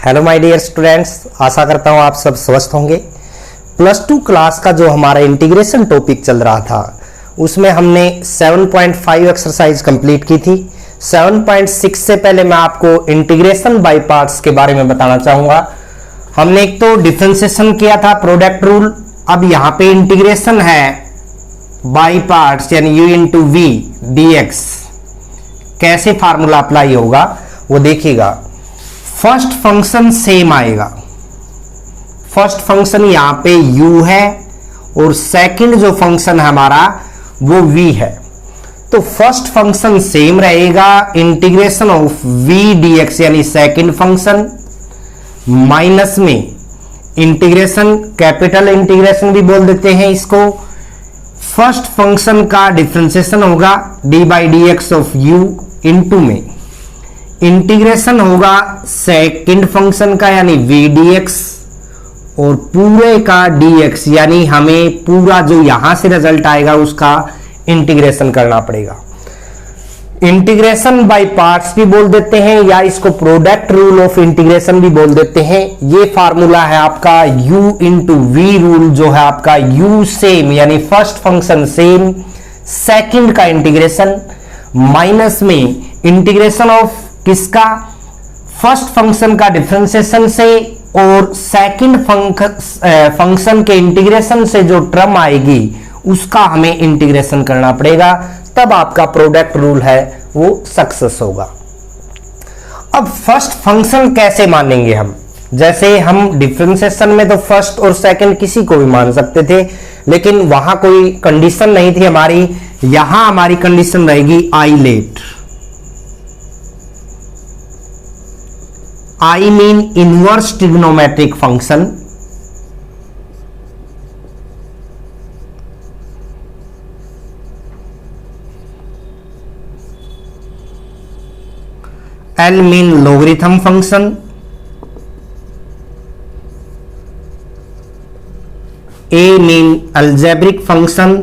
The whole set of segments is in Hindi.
हेलो माय डियर स्टूडेंट्स, आशा करता हूँ आप सब स्वस्थ होंगे। प्लस टू क्लास का जो हमारा इंटीग्रेशन टॉपिक चल रहा था उसमें हमने 7.5 एक्सरसाइज कंप्लीट की थी। 7.6 से पहले मैं आपको इंटीग्रेशन बाय पार्ट्स के बारे में बताना चाहूंगा। हमने एक तो डिफरेंशिएशन किया था प्रोडक्ट रूल, अब यहाँ पे इंटीग्रेशन है बाय पार्ट्स यानी u इंटू वी dx। कैसे फार्मूला अप्लाई होगा वो देखिएगा। फर्स्ट फंक्शन सेम आएगा, फर्स्ट फंक्शन यहां पे u है और सेकंड जो फंक्शन है हमारा वो v है, तो फर्स्ट फंक्शन सेम रहेगा। इंटीग्रेशन ऑफ v dx यानी सेकंड फंक्शन माइनस में इंटीग्रेशन, कैपिटल इंटीग्रेशन भी बोल देते हैं इसको। फर्स्ट फंक्शन का डिफरेंशिएशन होगा d by d x of u into में इंटीग्रेशन होगा सेकंड फंक्शन का यानी v dx और पूरे का dx, यानी हमें पूरा जो यहां से रिजल्ट आएगा उसका इंटीग्रेशन करना पड़ेगा। इंटीग्रेशन बाय पार्ट्स भी बोल देते हैं या इसको प्रोडक्ट रूल ऑफ इंटीग्रेशन भी बोल देते हैं। ये फार्मूला है आपका u इंटू वी रूल, जो है आपका u सेम यानी फर्स्ट फंक्शन सेम, सेकंड का इंटीग्रेशन माइनस में इंटीग्रेशन ऑफ किसका, फर्स्ट फंक्शन का डिफरेंशिएशन से और सेकंड फंक्शन के इंटीग्रेशन से जो टर्म आएगी उसका हमें इंटीग्रेशन करना पड़ेगा, तब आपका प्रोडक्ट रूल है वो सक्सेस होगा। अब फर्स्ट फंक्शन कैसे मानेंगे हम, जैसे हम डिफरेंशिएशन में तो फर्स्ट और सेकंड किसी को भी मान सकते थे, लेकिन वहां कोई कंडीशन नहीं थी हमारी। यहां हमारी कंडीशन रहेगी I let, I mean inverse trigonometric function, L mean logarithm function, A mean algebraic function,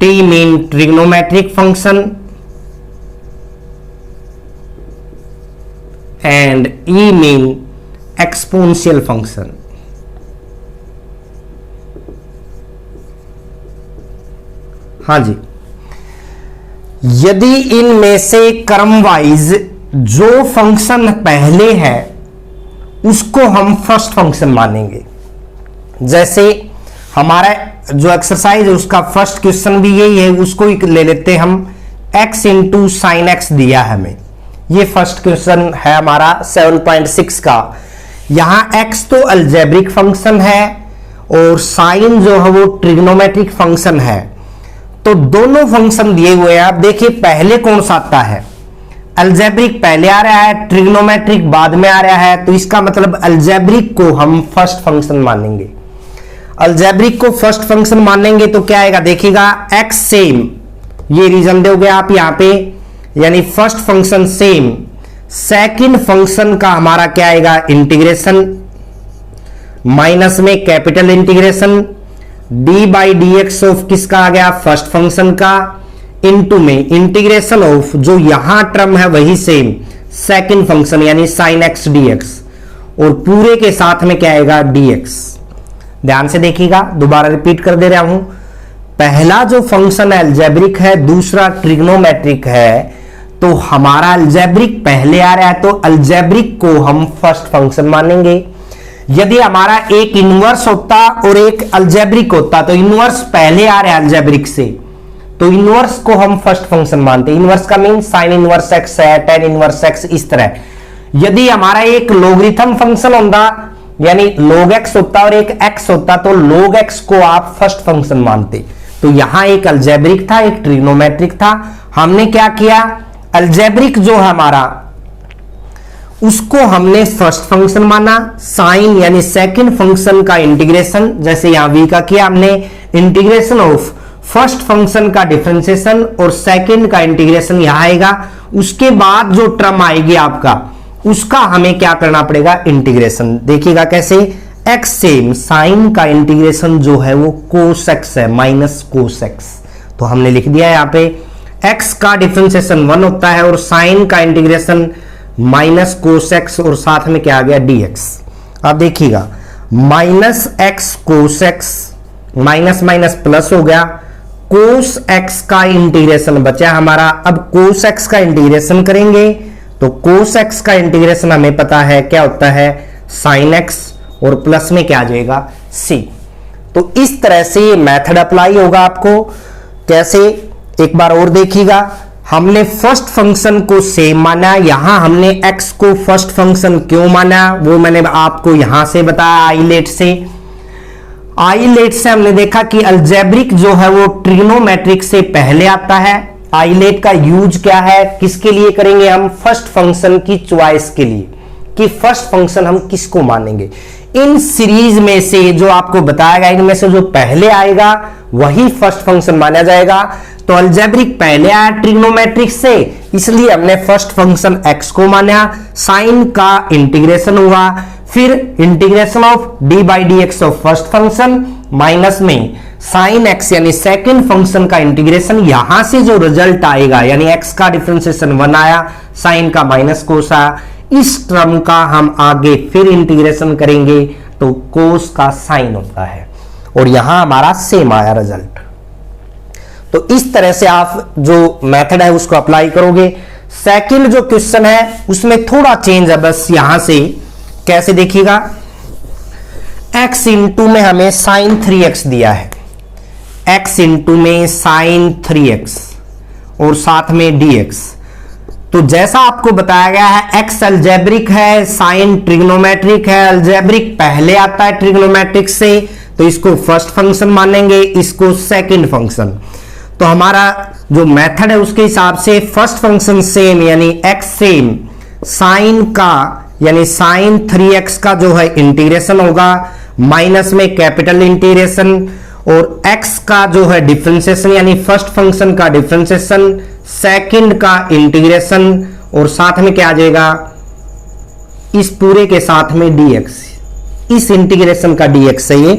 T mean trigonometric function and E mean exponential function। हाँ जी, यदि इनमें से क्रम वाइज जो फंक्शन पहले है उसको हम फर्स्ट फंक्शन मानेंगे। जैसे हमारा जो एक्सरसाइज है उसका फर्स्ट क्वेश्चन भी यही है, उसको ही ले लेते हैं हम। x इंटू साइन एक्स दिया है हमें, ये फर्स्ट क्वेश्चन है हमारा 7.6 का। यहां x तो अलजेब्रिक फंक्शन है और साइन जो है वो ट्रिग्नोमेट्रिक फंक्शन है, तो दोनों फंक्शन दिए हुए हैं। आप देखिए पहले कौन सा आता है, अलजेब्रिक पहले आ रहा है, ट्रिग्नोमेट्रिक बाद में आ रहा है, तो इसका मतलब अलजेब्रिक को हम फर्स्ट फंक्शन मानेंगे। अलजेब्रिक को फर्स्ट फंक्शन मानेंगे तो क्या आएगा देखिएगा, x सेम, ये रीजन दोगे आप यहां पे, यानी first function same, second function का हमारा क्या आएगा इंटीग्रेशन माइनस में capital integration d by d x of किसका आ गया फर्स्ट फंक्शन का, इनटू में इंटीग्रेशन ऑफ जो यहां टर्म है वही सेम, सेकंड फंक्शन यानी साइन एक्स dx और पूरे के साथ में क्या आएगा dx। ध्यान से देखिएगा, दोबारा रिपीट कर दे रहा हूं। पहला जो फंक्शन अलजेब्रिक है, दूसरा ट्रिग्नोमेट्रिक है, तो हमारा अलजेब्रिक पहले आ रहा है तो अलजेब्रिक को हम फर्स्ट फंक्शन मानेंगे। यदि हमारा एक इनवर्स होता और एक अलजेब्रिक होता तो इनवर्स पहले आ रहा है अलजेब्रिक से, तो इनवर्स को हम फर्स्ट फंक्शन मानते। इनवर्स का मीन साइन इनवर्स एक्स है, टेन इनवर्स एक्स, इस तरह। यदि हमारा एक लोगरिथम फंक्शन होता यानी log x होता और एक x होता तो log x को आप फर्स्ट फंक्शन मानते। तो यहां एक अलजेब्रिक था, एक ट्रिग्नोमेट्रिक था। हमने क्या किया, अलजेब्रिक जो है हमारा उसको हमने फर्स्ट फंक्शन माना। साइन यानी सेकंड फंक्शन का इंटीग्रेशन, जैसे यहां v का किया हमने, इंटीग्रेशन ऑफ फर्स्ट फंक्शन का डिफरेंशिएशन और सेकंड का इंटीग्रेशन यहां आएगा। उसके बाद जो टर्म आएगी आपका उसका हमें क्या करना पड़ेगा इंटीग्रेशन। देखिएगा कैसे, x सेम, साइन का इंटीग्रेशन जो है वो कोस एक्स है माइनस कोस एक्स, तो हमने लिख दिया है यहाँ पे x का डिफरेंशिएशन 1 होता है और साइन का इंटीग्रेशन माइनस कोस एक्स और साथ में क्या आ गया dx। अब देखिएगा minus x cos x minus minus plus हो गया, कोस एक्स का इंटीग्रेशन बचा हमारा। अब कोस एक्स का इंटीग्रेशन करेंगे तो कोस एक्स का इंटीग्रेशन हमें पता है क्या होता है साइन एक्स और प्लस में क्या आ जाएगा c। तो इस तरह से ये मेथड अप्लाई होगा आपको। कैसे, एक बार और देखिएगा, हमने फर्स्ट फंक्शन को सेम माना, यहां हमने x को फर्स्ट फंक्शन क्यों माना वो मैंने आपको यहां से बताया आइलेट से। आइलेट से हमने देखा कि अलजेब्रिक जो है वो ट्रिग्नोमेट्रिक से पहले आता है। आइलेट का यूज क्या है, किसके लिए करेंगे हम, फर्स्ट फंक्शन की चॉइस के लिए कि फर्स्ट फंक्शन हम किसको मानेंगे। इन सीरीज में से जो आपको बताया गया इनमें से जो पहले आएगा वही फर्स्ट फंक्शन माना जाएगा। तो अलजेब्रिक पहले आया ट्रिग्नोमेट्रिक से, इसलिए हमने फर्स्ट फंक्शन x को माना। साइन का इंटीग्रेशन हुआ, फिर integration of d by d x of first function minus में साइन x यानी सेकंड फंक्शन का इंटीग्रेशन। यहां से जो रिजल्ट आएगा यानी x का डिफरेंशिएशन 1 आया, साइन का माइनस कोस आया, इस टर्म का हम आगे फिर इंटीग्रेशन करेंगे तो कोस का साइन होता है और यहां हमारा सेम आया रिजल्ट। तो इस तरह से आप जो मेथड है उसको अप्लाई करोगे। सेकंड जो क्वेश्चन है उसमें थोड़ा चेंज है बस यहां से। कैसे देखिएगा, x इंटू में हमें साइन 3x दिया है, x इंटू में साइन 3x और साथ में dx। तो जैसा आपको बताया गया है x अलजेब्रिक है, साइन ट्रिग्नोमेट्रिक है। अलजेब्रिक पहले आता है ट्रिग्नोमेट्रिक से, तो इसको फर्स्ट फंक्शन मानेंगे, इसको सेकंड फंक्शन। तो हमारा जो मेथड है उसके हिसाब से फर्स्ट फंक्शन सेम यानी x सेम, साइन का यानी साइन 3x का जो है इंटीग्रेशन होगा माइनस में कैपिटल इंटीग्रेशन, और x का जो है डिफरेंशिएशन यानी फर्स्ट फंक्शन का डिफरेंशिएशन, सेकंड का इंटीग्रेशन और साथ में क्या आ जाएगा इस पूरे के साथ में dx, इस इंटीग्रेशन का dx है ये।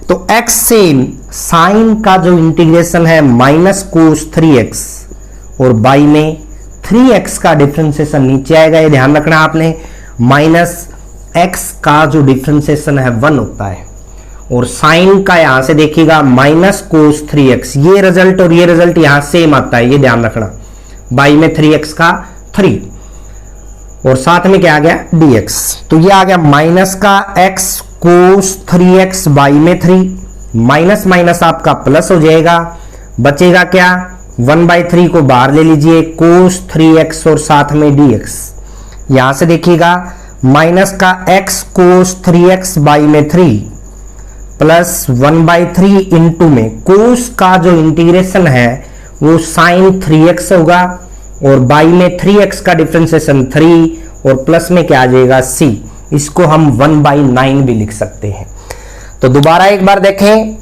तो x सेम साइन का जो इंटीग्रेशन है माइनस कोस 3x और बाई में 3x का डिफरेंशिएशन नीचे आएगा, ये ध्यान रखना आपने। माइनस x का जो डिफरेंशिएशन है 1 होता है और साइन का यहां से देखिएगा माइनस कोस 3x, ये रिजल्ट और ये रिजल्ट यहां सेम आता है, ये ध्यान रखना। बाई में 3x का 3 और साथ में क्या आ गया dx। तो ये आ गया माइनस का x कोस 3x बाई में 3, माइनस माइनस आपका प्लस हो जाएगा, बचेगा क्या 1/3 को बाहर ले लीजिए, कोस 3x और साथ में dx। यहां से देखिएगा माइनस का x कोस 3x बाई में 3 प्लस 1/3 इंटू में कोस का जो इंटीग्रेशन है वो साइन 3x होगा और बाई में 3x का डिफरेंशिएशन 3 और प्लस में क्या आ जाएगा c। इसको हम 1/9 भी लिख सकते हैं। तो दोबारा एक बार देखें,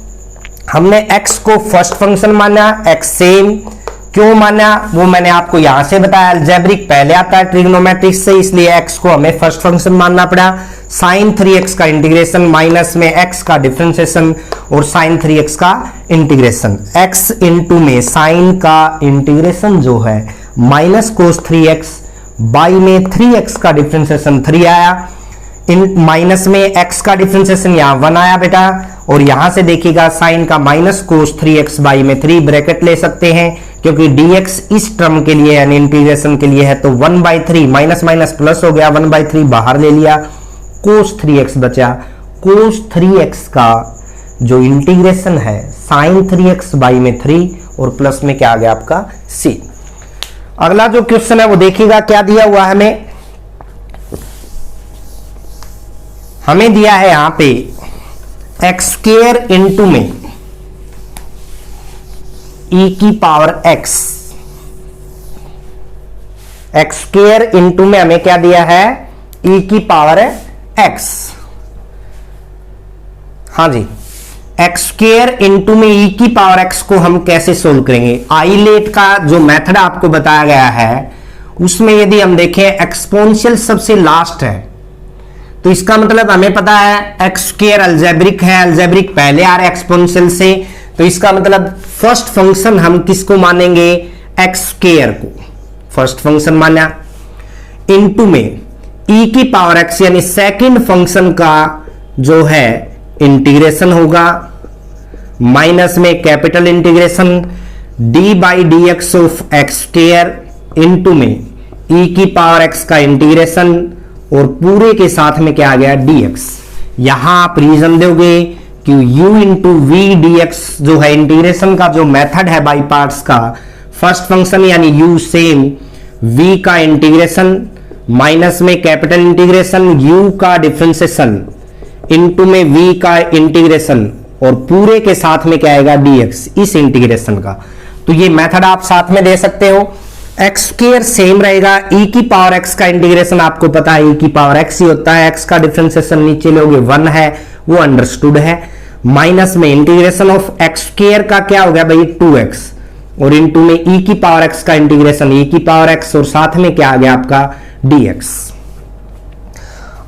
हमने x को फर्स्ट फंक्शन माना, x सेम क्यों माना वो मैंने आपको यहां से बताया। अलजेब्रिक पहले आता है ट्रिग्नोमेट्रिक से, इसलिए x को हमें फर्स्ट फंक्शन मानना पड़ा। साइन 3x का इंटीग्रेशन माइनस में x का डिफरेंशिएशन और साइन 3x का इंटीग्रेशन, x इंटू में साइन का इंटीग्रेशन जो है माइनस कोस 3x बाई में 3x का डिफरेंशिएशन 3 आया, इन माइनस में x का डिफरेंशिएशन यहाँ 1 आया बेटा, और यहां से देखिएगा साइन का माइनस कोस 3x बाई में 3 ब्रैकेट ले सकते हैं क्योंकि dx इस टर्म के लिए यानी इंटीग्रेशन के लिए है। तो 1/3 माइनस माइनस प्लस हो गया, 1/3 बाहर ले लिया, कोस 3x बचा। कोस 3x का जो इंटीग्रेशन है साइन 3x बाई में 3 और प्लस में क्या आ गया आपका c। अगला जो क्वेश्चन है वो देखिएगा क्या दिया हुआ है हमें दिया है यहां पे एक्स स्क्वायर इंटू में e की power x, x square into में हमें क्या दिया है e की पावर x। हाँ जी, एक्स स्क्वायर इंटू में e की पावर x को हम कैसे सोल्व करेंगे। आइलेट का जो मेथड आपको बताया गया है उसमें यदि हम देखें एक्सपोनेंशियल सबसे लास्ट है तो इसका मतलब हमें पता है एक्स स्क्वायर अलजेब्रिक है, अलजेब्रिक पहले आ रहा है एक्सपोनेंशियल से, तो इसका मतलब फर्स्ट फंक्शन हम किसको मानेंगे, एक्स स्क्वायर को फर्स्ट फंक्शन माना, इनटू में e की पावर x यानी सेकंड फंक्शन का जो है इंटीग्रेशन होगा, माइनस में capital integration d by d x of x square into में e की पावर x का इंटीग्रेशन और पूरे के साथ में क्या आ गया dx। यहां आप रीजन दोगे कि u into v d x जो है इंटीग्रेशन का जो मेथड है बाई पार्ट्स का, फर्स्ट फंक्शन यानी u सेम v का इंटीग्रेशन माइनस में कैपिटल इंटीग्रेशन u का डिफरेंशिएशन इनटू में v का इंटीग्रेशन और पूरे के साथ में क्या आएगा dx इस इंटीग्रेशन का। तो ये मेथड आप साथ में दे सकते हो। एक्स स्क्वायर सेम रहेगा, e की पावर x का इंटीग्रेशन आपको पता है e की पावर x ही होता है, x का डिफरेंशिएशन नीचे लोगे 1 है वो अंडरस्टूड है, माइनस में इंटीग्रेशन ऑफ एक्स स्क्वायर का क्या हो गया भाई 2x और इनटू में e की पावर x का इंटीग्रेशन e की पावर x और साथ में क्या आ गया आपका dx।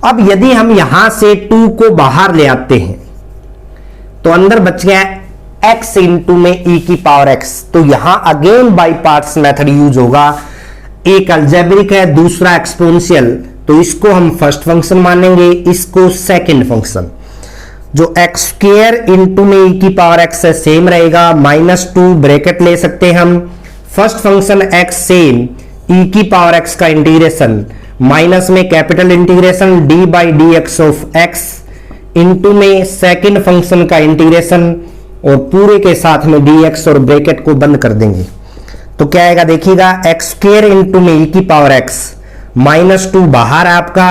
अब यदि हम यहां से 2 को बाहर ले आते हैं तो अंदर बच गया x इंटू में e की पावर x। तो यहां again by parts method use होगा, एक अलजेब्रिक है दूसरा एक्सपोनेंशियल, तो इसको हम फर्स्ट फंक्शन मानेंगे, इसको सेकंड फंक्शन। जो एक्स स्क्वायर इंटू में e की पावर x है सेम रहेगा, -2 ब्रैकेट ले सकते हैं हम, first function x same e की पावर x का इंटीग्रेशन माइनस में capital integration d by d x of x into में सेकंड फंक्शन का इंटीग्रेशन और पूरे के साथ में dx और ब्रैकेट को बंद कर देंगे तो क्या आएगा देखिएगा, एक्स स्क्वायर इंटू में e की पावर x -2 बाहर है आपका,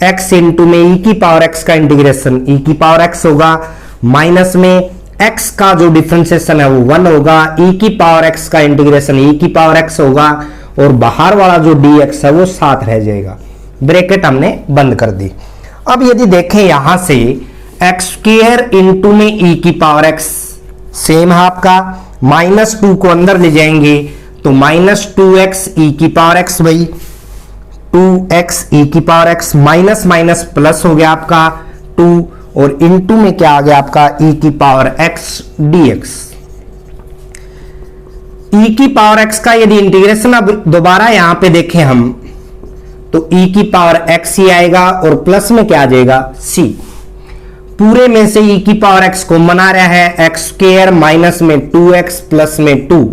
x इंटू में e की पावर x का इंटीग्रेशन e की पावर x होगा, माइनस में x का जो डिफरेंशिएशन है वो 1 होगा, e की पावर x का इंटीग्रेशन e की पावर x होगा और बाहर वाला जो dx है वो साथ रह जाएगा, ब्रैकेट हमने बंद कर दी। अब यदि देखें यहां से एक्स स्क्वायर इंटू में e की पावर x सेम है आपका, -2 को अंदर ले जाएंगे तो -2x e की पावर x भाई 2x e की power x minus minus plus हो गया आपका 2 और इंटू में क्या आ गया आपका e की पावर x dx। e की पावर x का यदि इंटीग्रेशन अब दोबारा यहां पे देखें हम तो e की पावर x ही आएगा और प्लस में क्या आ जाएगा c, पूरे में से e की पावर x को मना रहा है x स्क्वायर माइनस में 2x प्लस में 2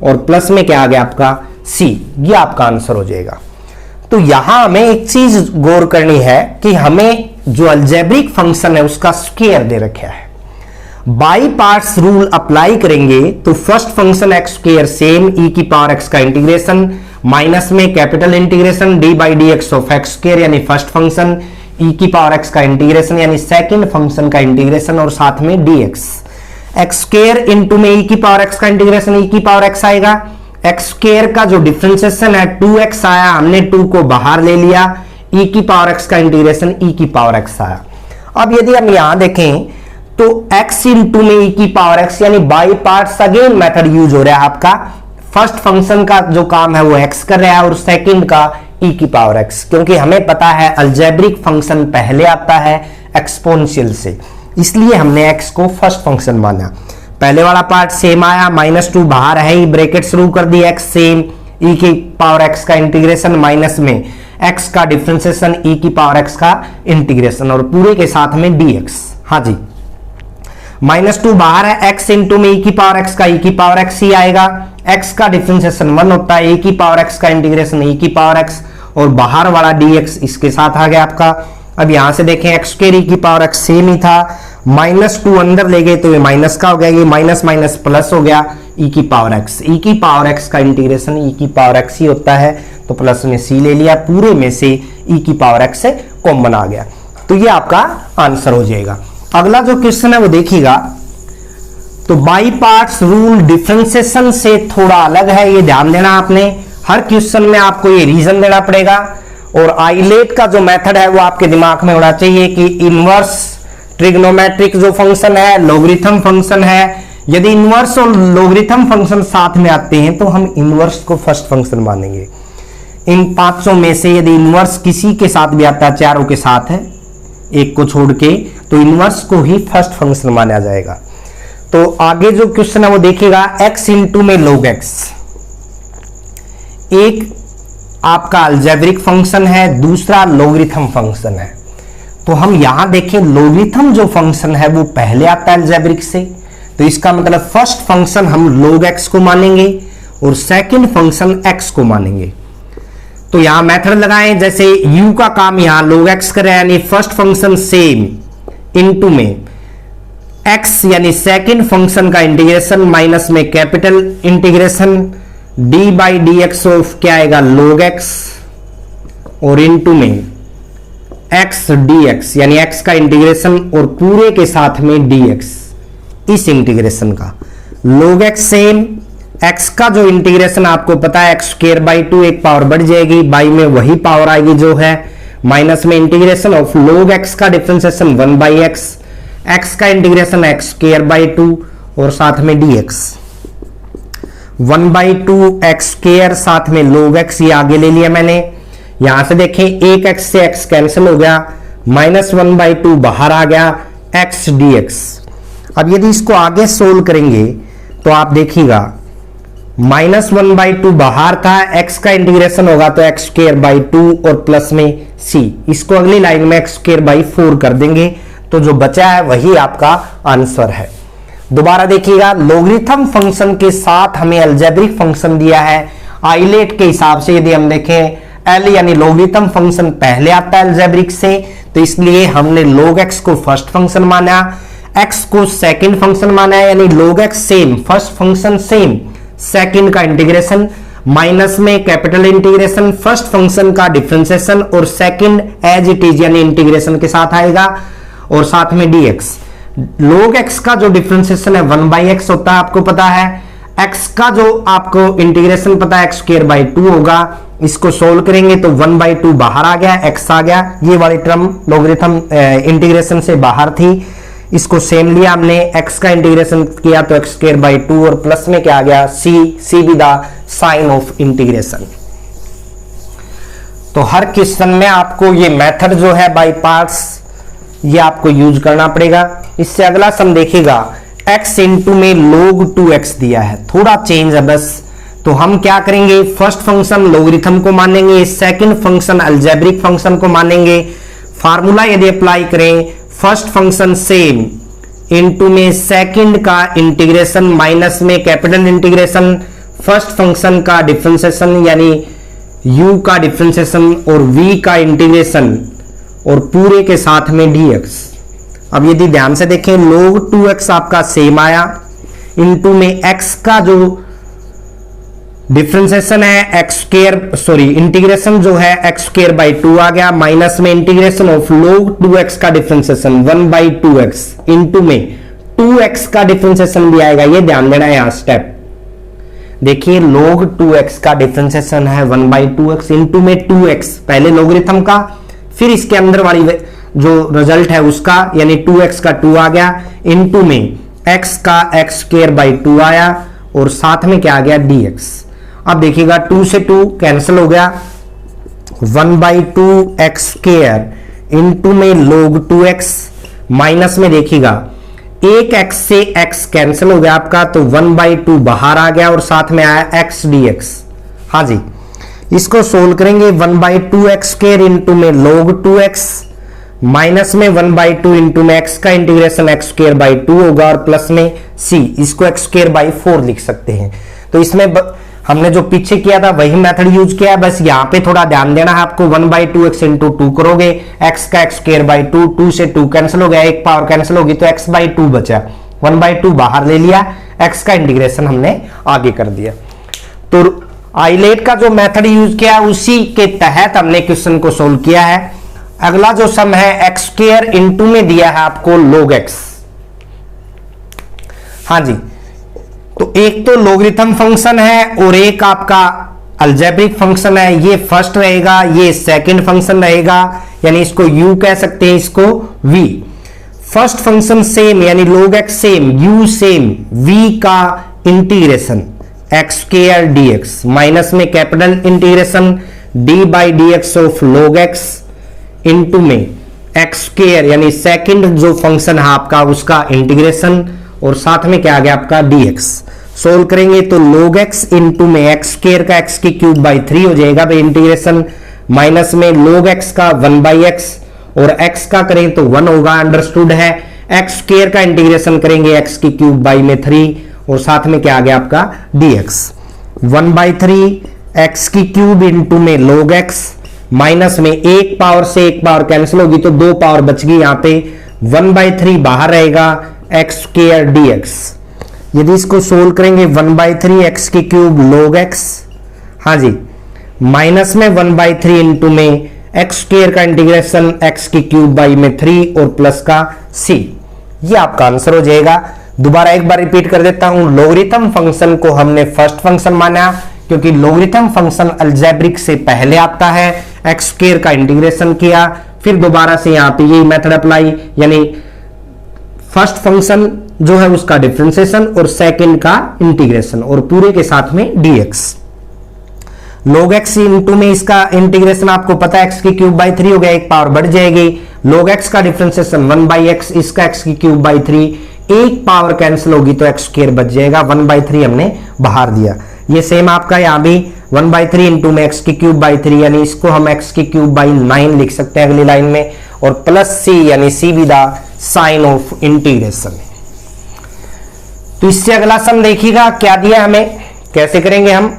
और प्लस में क्या आ गया आपका c, ये आपका आंसर हो जाएगा। तो यहां हमें एक चीज गौर करनी है कि हमें जो अलजेब्रिक फंक्शन है उसका स्क्वायर दे रखा है, बाई पार्ट्स रूल अप्लाई करेंगे तो first function x square same e की पावर x का इंटीग्रेशन माइनस में capital integration d by d x of x square यानी फर्स्ट फंक्शन, e की पावर x का इंटीग्रेशन यानी सेकंड फंक्शन का इंटीग्रेशन और साथ में dx। एक्स स्क्वायर इंटू में e की पावर x का इंटीग्रेशन e की पावर x आएगा, एक्स स्क्वायर का जो डिफरेंशिएशन है 2x आया, हमने 2 को बाहर ले लिया, e की पावर x का इंटीग्रेशन e की पावर x आया। अब यदि हम यहां देखें तो x इंटू में e की पावर x यानी by parts again method use हो रहा है आपका, फर्स्ट फंक्शन का जो काम है वो x कर रहा है और सेकंड का e की पावर x, क्योंकि हमें पता है अलजेब्रिक फंक्शन पहले आता है एक्सपोनेंशियल से, इसलिए हमने x को फर्स्ट फंक्शन माना। पहले वाला पार्ट सेम आया, -2 बाहर है ही, ब्रैकेट शुरू कर दी, x सेम e की पावर x का इंटीग्रेशन माइनस में x का डिफरेंशिएशन e की पावर x का इंटीग्रेशन और पूरे के साथ में dx। हाँ जी, -2 बाहर है, x इंटू में e की पावर x का e की पावर x ही आएगा, x का डिफरेंशिएशन 1 होता है, e की पावर x का इंटीग्रेशन e की पावर x और बाहर वाला dx इसके साथ आ गया आपका। अब यहां से देखें x स्क्वायर e की पावर x सेम ही था, -2 अंदर ले गए तो ये माइनस का हो गया, ये माइनस माइनस प्लस हो गया e की पावर x, e की पावर x का इंटीग्रेशन e की पावर x ही होता है तो प्लस में c ले लिया, पूरे में से e की पावर x से कॉमन आ गया, तो ये आपका आंसर हो जाएगा। अगला जो क्वेश्चन है वो देखिएगा, तो बाई पार्ट्स रूल डिफरेंशिएशन से थोड़ा अलग है, ये ध्यान देना आपने, हर क्वेश्चन में आपको ये रीजन देना पड़ेगा और आइलेट का जो मेथड है वो आपके दिमाग में होना चाहिए कि इनवर्स ट्रिग्नोमेट्रिक जो फंक्शन है, लॉगरिथम फंक्शन है, यदि इनवर्स और लॉगरिथम फंक्शन साथ में आते हैं तो हम इनवर्स को फर्स्ट फंक्शन मानेंगे। इन पांचों में से यदि इनवर्स किसी के साथ भी आता है, चारों के साथ है, एक को छोड़ के, तो इनवर्स को ही फर्स्ट फंक्शन माना जाएगा। तो आगे जो क्वेश्चन है वो देखिएगा, x इंटू में log x, एक आपका अलजेब्रिक फंक्शन है, दूसरा लोगरिथम फंक्शन है। तो हम यहां देखें लोगरिथम जो फंक्शन है वो पहले आता है अलजेब्रिक से, तो इसका मतलब फर्स्ट फंक्शन हम log x को मानेंगे और सेकंड फंक्शन x को मानेंगे। तो यहां मेथड लगाएं, जैसे u का काम यहां log x करें, यानी फर्स्ट फंक्शन सेम इनटू में x यानी सेकंड फंक्शन का इंटीग्रेशन माइनस में capital integration d by d x of क्या आएगा log x और इनटू में x dx यानी x का इंटीग्रेशन और पूरे के साथ में dx, इस इंटीग्रेशन का log x सेम, x का जो इंटीग्रेशन आपको पता है x स्क्वायर बाई 2, एक पावर बढ़ जाएगी, बाई में वही पावर आएगी जो है, माइनस में इंटीग्रेशन ऑफ log x का डिफरेंशिएशन 1 बाई x, x का इंटीग्रेशन x स्क्वायर बाई 2 और साथ में dx 1 बाई 2 x स्क्वायर साथ में log x, ये आगे ले लिया मैंने। यहां से देखें एक x से x कैंसिल हो गया, माइनस 1 बाई 2 बाहर आ गया, x dx। अब यदि इसको आगे सोल्व करेंगे तो आप देखिएगा माइनस 1 बाई 2 बाहर था, x का इंटीग्रेशन होगा तो x स्क्वायर बाई 2 और प्लस में c, इसको अगली लाइन में x स्क्वायर बाई 4 कर देंगे, तो जो बचा है वही आपका आंसर है। दोबारा देखिएगा, लोगरिथम फंक्शन के साथ हमें अलजेब्रिक फंक्शन दिया है। आइलेट के हिसाब से यदि हम देखें एल यानी लोगरिथम फंक्शन पहले आता है अलजेब्रिक से, तो इसलिए हमने log x को फर्स्ट फंक्शन माना, x को सेकंड फंक्शन माना है, यानी log x same, first function same, second का इंटीग्रेशन माइनस में कैपिटल इंटीग्रेशन, फर्स्ट फंक्शन का डिफरेंशिएशन और सेकंड एज इट इज यानी इंटीग्रेशन के साथ आएगा और साथ में dx। log x का जो डिफरेंशिएशन है 1 बाई एक्स होता है, आपको पता है। x का जो आपको इंटीग्रेशन पता है x स्क्वायर बाई 2 होगा, इसको सोल्व करेंगे तो 1 बाई 2 बाहर आ गया, x आ गया, ये वाली टर्म लोगरिथम इंटीग्रेशन से बाहर थी, इसको सेम लिया हमने, x का इंटीग्रेशन किया तो x स्क्वायर बाई 2 और प्लस में क्या आ गया c भी द साइन ऑफ इंटीग्रेशन। तो हर क्वेश्चन में आपको ये मेथड जो है बाई पार्ट्स, ये आपको यूज करना पड़ेगा। इससे अगला सम देखिएगा, x इंटू में log 2x दिया है, थोड़ा चेंज है बस। तो हम क्या करेंगे, फर्स्ट फंक्शन लोगरिथम को मानेंगे, सेकंड फंक्शन अलजेब्रिक फंक्शन को मानेंगे। फार्मूला यदि अप्लाई करें, फर्स्ट फंक्शन सेम इनटू में सेकंड का इंटीग्रेशन माइनस में कैपिटल इंटीग्रेशन, फर्स्ट फंक्शन का डिफरेंशिएशन यानी u का डिफरेंशिएशन और v का इंटीग्रेशन और पूरे के साथ में dx। अब यदि ध्यान से देखें log 2x आपका सेम आया, इनटू में x का जो डिफरेंशिएशन है x स्क्वायर, सॉरी इंटीग्रेशन जो है x स्क्वायर बाई 2 आ गया, माइनस में इंटीग्रेशन ऑफ log 2x का डिफरेंशिएशन 1 बाई 2x, इनटू में 2x का डिफरेंशिएशन भी आएगा, ये ध्यान देना है यहाँ स्टेप। देखिए log 2x का डिफरेंशिएशन है 1 बाई 2x, इनटू में 2x पहले लोगरिथम का, फिर इसके अंदर वाली जो रिजल्ट है उसका यानी 2x का 2 आ गया, इनटू में x का x स्क्वायर बाई 2 आया और साथ में क्या आ गया dx। अब देखिएगा 2 से 2 कैंसिल हो गया, 1 बाई 2 एक्स स्क्वायर इनटू में log 2x, माइनस में देखिएगा एक x से x कैंसिल हो गया आपका, तो 1 बाई 2 बाहर आ गया और साथ में आया x dx। हाँ जी, इसको सोल्व करेंगे, 1 बाई 2 एक्स स्क्वायर इंटू में log 2x माइनस में 1 बाई 2 इंटू में x का इंटीग्रेशन x स्क्वायर बाई 2 होगा और प्लस में c, इसको x स्क्वायर बाई 4 लिख सकते हैं। तो इसमें हमने जो पीछे किया था वही मेथड यूज किया है, बस यहाँ पे थोड़ा ध्यान देना है आपको। 1 बाई 2x इंटू 2 करोगे, x का x स्क्वायर बाई 2, 2 से 2 कैंसिल हो गया, एक पावर कैंसिल होगी तो x बाई 2 बचा, 1 बाई 2 बाहर ले लिया, x का इंटीग्रेशन हमने आगे कर दिया। तो आइलेट का जो मेथड यूज किया उसी के तहत हमने क्वेश्चन को सोल्व किया है। अगला जो सम है x स्क्वायर इंटू में दिया है आपको log x। हाँ जी, तो एक तो लोगरिथम फंक्शन है और एक आपका अलजेब्रिक फंक्शन है, ये फर्स्ट रहेगा, ये सेकंड फंक्शन रहेगा, यानी इसको u कह सकते हैं, इसको v। फर्स्ट फंक्शन सेम यानी log x same, u same, v का integration x square dx minus में capital integration d by dx of log x into में x स्क्वायर यानी सेकंड जो फंक्शन है आपका उसका इंटीग्रेशन और साथ में क्या आ गया आपका dx। सोल्व करेंगे तो log x इंटू में एक्स स्क्वायर का x की क्यूब बाई 3 हो जाएगा भाई इंटीग्रेशन, माइनस में log x का 1 बाई एक्स और x का करें तो 1 होगा, अंडरस्टूड है। x स्क्वायर का इंटीग्रेशन करेंगे x की क्यूब बाई में 3 और साथ में क्या आ गया आपका dx। 1 बाई 3 x की क्यूब इंटू में log x, माइनस में एक पावर से एक पावर कैंसिल होगी तो 2 पावर बच गई यहां पे, 1 बाई 3 बाहर रहेगा, x स्क्वायर dx। यदि इसको सोल्व करेंगे 1 बाई 3 एक्स की क्यूब log x, हाँ जी, माइनस में 1 बाई 3 इंटू में एक्स स्क्वायर का इंटीग्रेशन x की क्यूब बाई में 3 और प्लस का c, ये आपका आंसर हो जाएगा। दोबारा एक बार रिपीट कर देता हूं, लॉगरिथम फंक्शन को हमने फर्स्ट फंक्शन माना क्योंकि लॉगरिथम फंक्शन अलजेब्रिक से पहले आता है, एक्स स्क्वायर का इंटीग्रेशन किया, फिर दोबारा से यहां पे यही मेथड अप्लाई, यानी फर्स्ट फंक्शन जो है उसका डिफरेंशिएशन और सेकंड का इंटीग्रेशन और पूरे के साथ में dx। log x इंटू में इसका इंटीग्रेशन आपको पता है x की क्यूब बाई 3 हो गया, एक पावर बढ़ जाएगी, log x का डिफरेंशिएशन 1 बाई एक्स, इसका x की क्यूब बाई 3, एक पावर कैंसिल होगी तो x स्क्वायर बच जाएगा, 1 बाई 3 हमने बाहर दिया। ये सेम आपका यहां भी 1 बाई 3 इंटू में x की क्यूब बाई 3, यानी इसको हम x की क्यूब बाई 9 लिख सकते हैं अगली लाइन में, और प्लस c यानी c with the sign of integration. तो इससे अगला सम देखिएगा क्या दिया हमें, कैसे करेंगे हम।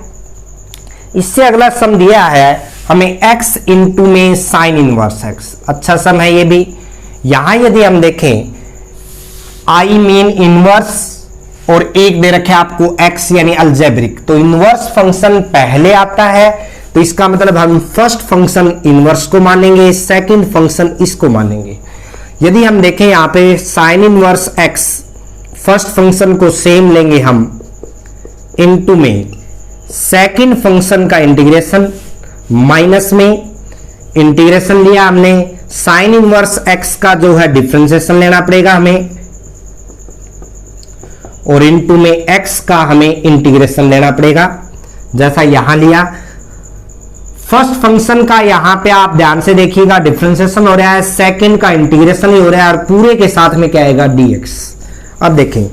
इससे अगला सम दिया है हमें x इंटू में साइन इनवर्स x, अच्छा सम है ये भी। यहां यदि हम देखें आई मीन इनवर्स और एक दे रखे आपको x यानी अलजेब्रिक, तो इनवर्स फंक्शन पहले आता है, तो इसका मतलब हम फर्स्ट फंक्शन इनवर्स को मानेंगे, सेकंड फंक्शन इसको मानेंगे। यदि हम देखें यहां पे sign inverse x, first function को सेम लेंगे हम, इनटू में सेकंड फंक्शन का इंटीग्रेशन, माइनस में इंटीग्रेशन लिया हमने, साइन इनवर्स x का जो है डिफरेंशिएशन लेना पड़ेगा हमें, और इनटू में x का हमें इंटीग्रेशन लेना पड़ेगा, जैसा यहां लिया। फर्स्ट फंक्शन का यहां पे आप ध्यान से देखिएगा डिफरेंशिएशन हो रहा है, सेकंड का इंटीग्रेशन ही हो रहा है, और पूरे के साथ में क्या आएगा dx। अब देखें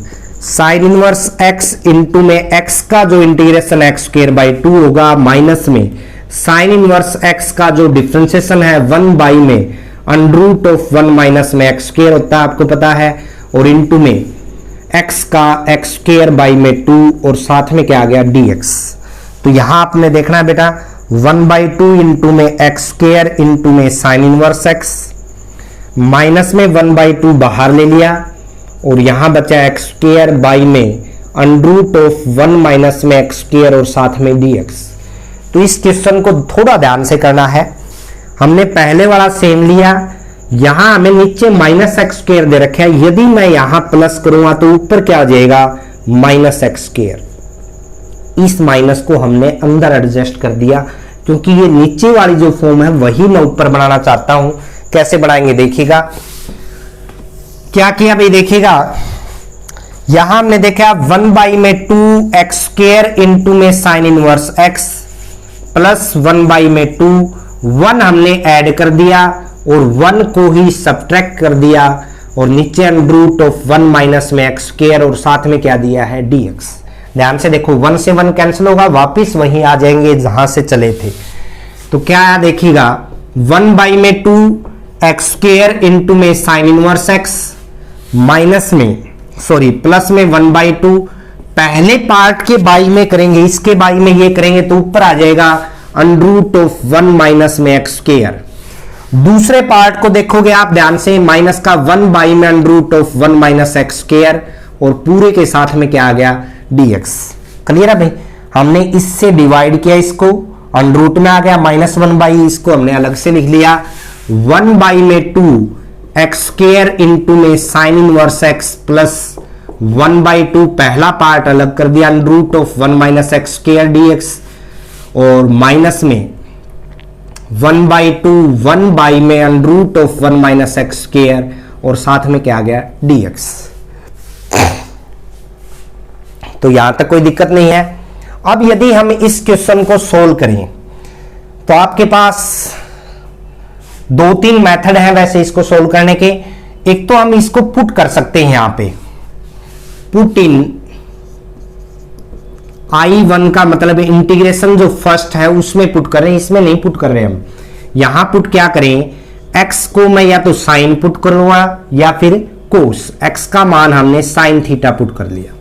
साइन इनवर्स x इंटू में x का जो इंटीग्रेशन x स्क्वायर बाई 2 होगा, माइनस में साइन इनवर्स x का जो डिफरेंशिएशन है 1 बाई में अंडर रूट ऑफ 1 माइनस में x स्क्वायर होता है आपको पता है, और इनटू में x का x स्क्वायर बाई में 2 और साथ में क्या आ गया dx। तो यहां आपने देखना है बेटा 1 बाई 2 इंटू में x स्क्वायर इंटू में साइन इनवर्स x, माइनस में 1 बाई 2 बाहर ले लिया, और यहां बचा x स्क्वायर बाई में अंडर रूट ऑफ 1 माइनस में x स्क्वायर और साथ में dx। तो इस क्वेश्चन को थोड़ा ध्यान से करना है, हमने पहले वाला सेम लिया, यहां हमें नीचे माइनस एक्स स्क्वायर दे रखा है, यदि मैं यहां प्लस करूंगा तो ऊपर क्या आ जाएगा माइनस एक्स स्क्वायर। इस माइनस को हमने अंदर एडजस्ट कर दिया क्योंकि ये नीचे वाली जो फॉर्म है वही मैं ऊपर बनाना चाहता हूं। कैसे बनाएंगे देखिएगा, क्या किया भाई देखिएगा, यहां हमने देखा 1 बाई में 2 एक्स स्क्वायर इंटू में sine inverse x plus 1 by में 2, 1 हमने ऐड कर दिया और 1 को ही सब्ट्रैक्ट कर दिया, और नीचे अंडर रूट ऑफ 1 माइनस में एक्स स्क्वायर और साथ में क्या दिया है dx। ध्यान से देखो 1 से 1 कैंसिल होगा, वापिस वहीं आ जाएंगे जहां से चले थे। तो क्या आया देखिएगा 1 बाई में 2 एक्स स्क्वायर इंटू में साइन इनवर्स एक्स, माइनस में सॉरी प्लस में 1 बाई 2, पहले पार्ट के बाई में करेंगे, इसके बाई में ये करेंगे तो ऊपर आ जाएगा अंडर रूट ऑफ 1 माइनस में एक्स स्क्वायर। दूसरे पार्ट को देखोगे आप ध्यान से, माइनस का 1 बाई में under root of 1 minus x square और पूरे के साथ में क्या आ गया dx। क्लियर है भाई, हमने इससे डिवाइड किया, इसको अंडर रूट में आ गया माइनस 1 बाई, इसको हमने अलग से लिख लिया 1 बाई में 2 एक्स स्क्वायर इंटू में sine inverse x plus 1 by 2 पहला पार्ट अलग कर दिया under root of 1 minus x square dx, और माइनस में 1 बाई 2 1 बाई में under root of 1 minus x square और साथ में क्या आ गया dx। तो यहां तक कोई दिक्कत नहीं है। अब यदि हम इस क्वेश्चन को सोल्व करें तो आपके पास 2-3 मेथड हैं वैसे इसको सोल्व करने के। एक तो हम इसको पुट कर सकते हैं यहां पे, पुट इन I1 का मतलब इंटीग्रेशन जो फर्स्ट है उसमें पुट कर रहे हैं, इसमें नहीं पुट कर रहे हम। यहां पुट क्या करें, x को मैं या तो साइन पुट करूंगा या फिर कोस। x का मान हमने साइन थीटा पुट कर लिया।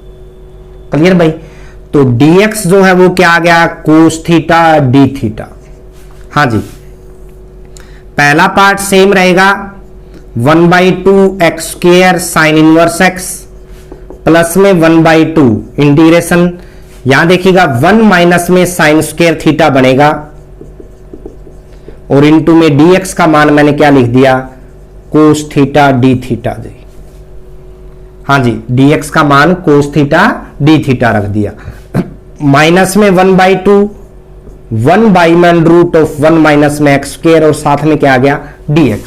क्लियर भाई? तो dx जो है वो क्या आ गया, कोस थीटा डी थीटा। हाँ जी, पहला पार्ट सेम रहेगा 1/2 x square sine inverse x plus में 1/2 इंटीग्रेशन, यहां देखिएगा 1 माइनस में साइन स्क्वायर थीटा बनेगा और इनटू में dx का मान मैंने क्या लिख दिया, कोस थीटा डी थीटा जी। हाँ जी, dx का मान कोस थीटा डी थीटा रख दिया। माइनस में 1/2 1 बाई में रूट ऑफ 1 माइनस में एक्स स्क्वायर और साथ में क्या आ गया dx।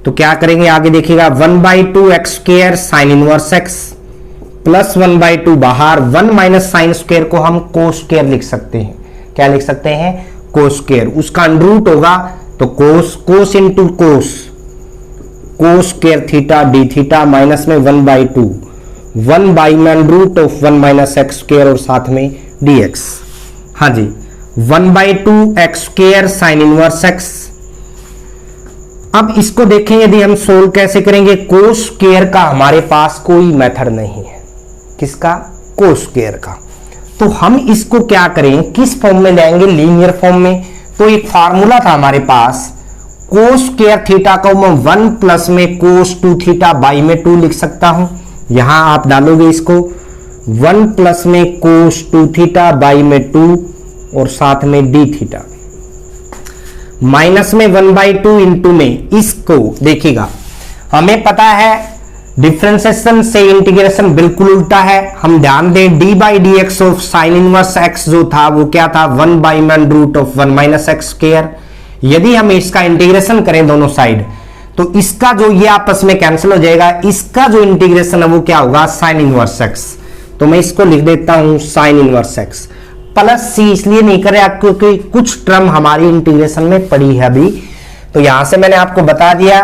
तो क्या करेंगे आगे देखिएगा 1/2 x square sine inverse x plus 1/2 बाहर 1 माइनस साइन स्क्वायर को हम कोस स्क्वायर लिख सकते हैं। क्या लिख सकते हैं, कोस स्क्वायर। उसका अंडरूट होगा तो cos into cos square theta d theta minus में 1/2 1 बाई में under root of 1 minus x square और साथ में dx। हाँ जी, 1/2 x square sine inverse x। अब इसको देखें यदि हम सोल्व कैसे करेंगे, कोस स्क्वायर का हमारे पास कोई मेथड नहीं है। किसका, कोस स्क्वायर का। तो हम इसको क्या करें, किस फॉर्म में लाएंगे, लीनियर फॉर्म में। तो एक फार्मूला था हमारे पास, कोस स्क्वायर थीटा को मैं 1 प्लस में कोस 2 थीटा बाई में 2 लिख सकता हूं। यहां आप डालोगे इसको 1 प्लस में कोस 2 थीटा बाई में 2 और साथ में डी थीटा माइनस में 1/2 इंटू में इसको देखिएगा, हमें पता है डिफरेंशिएशन से इंटीग्रेशन बिल्कुल उल्टा है। हम ध्यान दें d by d x of sine inverse x जो था वो क्या था, 1 बाई में root of 1 minus x square. यदि हम इसका इंटीग्रेशन करें दोनों साइड तो इसका जो ये आपस में कैंसिल हो जाएगा, इसका जो इंटीग्रेशन है वो क्या होगा, साइन इनवर्स एक्स। तो मैं इसको लिख देता हूं साइन इनवर्स एक्स प्लस सी। इसलिए नहीं कर रहा क्योंकि कुछ टर्म हमारी इंटीग्रेशन में पड़ी है अभी। तो यहां से मैंने आपको बता दिया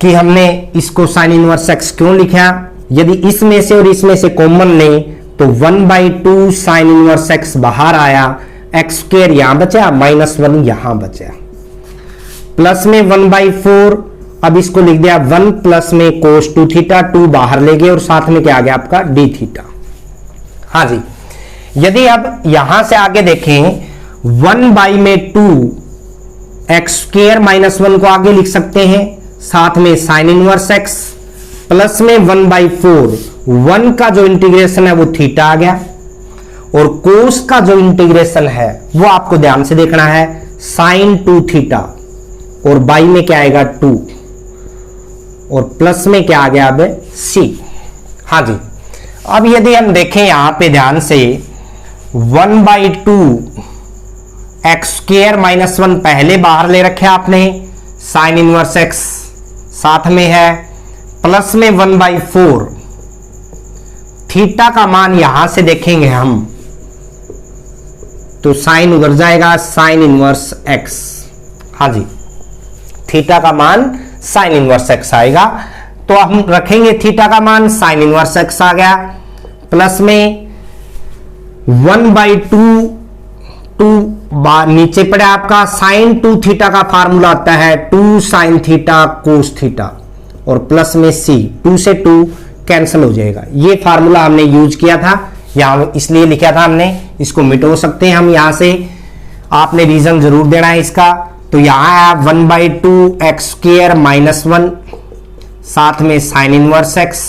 कि हमने इसको साइन इनवर्स एक्स क्यों लिखा। यदि इसमें से और इसमें से कॉमन लें तो 1/2 साइन इनवर्स एक्स बाहर आया, एक्स स्क्वायर यहां बचा, -1 यहां बचा, प्लस में 1/4। अब इसको लिख दिया 1 प्लस में कोस 2 थीटा, 2 बाहर ले गए और साथ में क्या आ गया आपका डी थीटा। हाँ जी, यदि अब यहां से आगे देखें 1/2 एक्स स्क्वायर -1 को आगे लिख सकते हैं, साथ में साइन इनवर्स एक्स प्लस में 1/4 1 का जो इंटीग्रेशन है वो थीटा आ गया और कोस का जो इंटीग्रेशन है वो आपको ध्यान से देखना है, साइन 2 थीटा और बाई में क्या आएगा 2 और प्लस में क्या आ गया अब सी। हाँ जी, अब यदि हम देखें यहां पे ध्यान से 1/2 एक्स स्क्वायर -1 पहले बाहर ले रखे आपने, साइन इनवर्स एक्स साथ में है, प्लस में 1/4 थीटा का मान यहां से देखेंगे हम तो साइन उधर जाएगा, साइन इनवर्स एक्स। हाँ जी, थीटा का मान साइन इनवर्स एक्स आएगा। तो हम रखेंगे थीटा का मान साइन इनवर्स एक्स आ गया, प्लस में 1/2 नीचे पड़े आपका साइन 2 थीटा का फार्मूला आता है 2 साइन थीटा कोस थीटा और प्लस में सी, 2 से 2 कैंसिल हो जाएगा। ये फार्मूला हमने यूज किया था यहां, इसलिए लिखा था हमने, इसको मिटो सकते हैं हम यहां से, आपने रीजन जरूर देना है इसका। तो यहां है 1/2 एक्स स्क्वायर -1 साथ में साइन इनवर्स एक्स